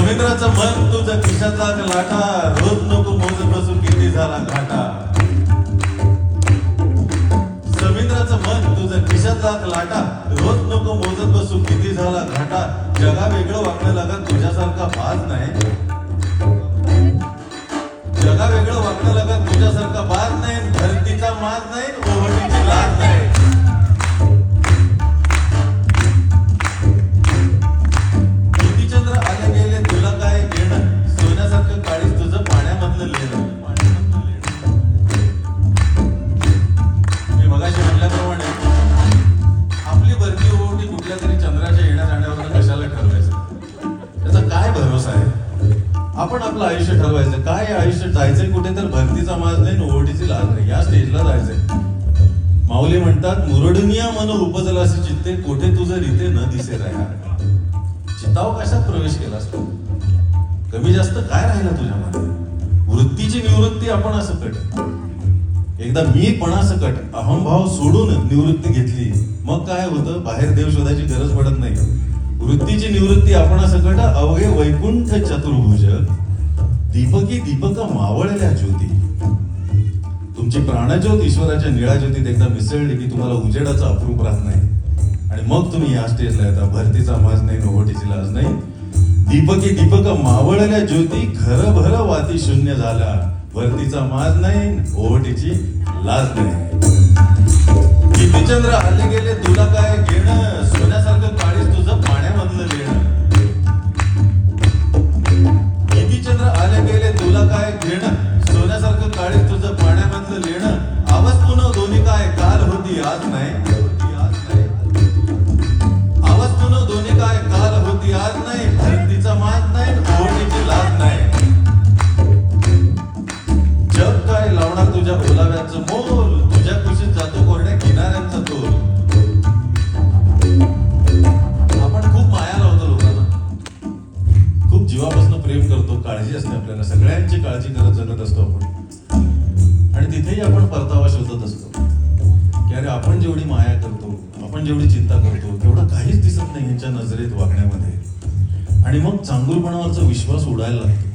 रवींद्राचं मन तुझं खिशातला लाटा, रोज नको मोजत बसू किती झाला घाटा. रवींद्राचं मन तुझं खिशातला लाटा, रोज नको मोजत बसू किती झाला घाटा. जगा वेगळं वागणं लागत तुझ्यासारखा बाज नाही, जगा वेगळं वागणं लागत तुझ्यासारखा बाज नाही. धरतीचा माज नाही, ओव्हटीची लाज नाही. आपण आपलं आयुष्य ठरवायचं. काय आयुष्य जायचंय कुठे तर भरतीचा माज नाही, ओव्हटीची लाज नाही, या स्टेजला जायचंय. माऊली म्हणतात मुरडनिया मन उपजला असे चित्ते, कोठे तुझं रीते न दिसे राहा. चिताव कशात प्रवेश केलास तू? कमी जास्त काय राहिलं तुझ्यामध्ये? वृत्तीची निवृत्ती आपण असं कट, एकदा मीपणा सकट अहंभाव सोडून निवृत्ती घेतली, मग काय होतं? बाहेर देव शोधायची गरज पडत नाही. वृत्तीची निवृत्ती आपण सकट अवघे वैकुंठ चतुर्भुज, दीपकी दीपक मावळल्या ज्योती. तुमची प्राणज्योत ईश्वराच्या निळ्या ज्योतीत एकदा मिसळली की तुम्हाला उजेडाचा अप्रूप राहत नाही. आणि मग तुम्ही या स्टेजला येता. भरतीचा माज नाही, ओव्हटीची लाज नाही. दीपकी दीपक मावळल्या ज्योती, घर भर वाती शून्य झाला. भरतीचा माज नाही, ओव्हटीची लाज नाही. किती चंद्र आले गेले तुला काय घेणं, सोन्यासारखं काळीच तुझं पाण्यामधलं लेणं. किती चंद्र आले गेले तुला काय घेणं, सोन्यासारखं काळीच तुझं पाण्यामधलं लेणं. आवाज पुन्हा दोन्ही काय काल होती आज नाही, आवाज पुन्हा दोन्ही काय काल होती आज नाही. भरतीचा माज नाही, ओव्हटीची लाज नाही. जग काय लावणार तुझ्या ओलाव्याचं मोल, तुझ्या खुशीत जातो कोरड्या किनाऱ्यांचा तोल. आपण खूप माया लावतो लोकांना, खूप जीवापासून प्रेम करतो, काळजी असते आपल्याला, सगळ्यांची काळजी करत जगत असतो आपण. आणि तिथेही आपण परतावा शोधत असतो की अरे आपण जेवढी माया करतो, आपण जेवढी चिंता करतो, तेवढं काहीच दिसत नाही यांच्या नजरेत वागण्यामध्ये. आणि मग चांगुलपणावरचा विश्वास उडायला लागतो.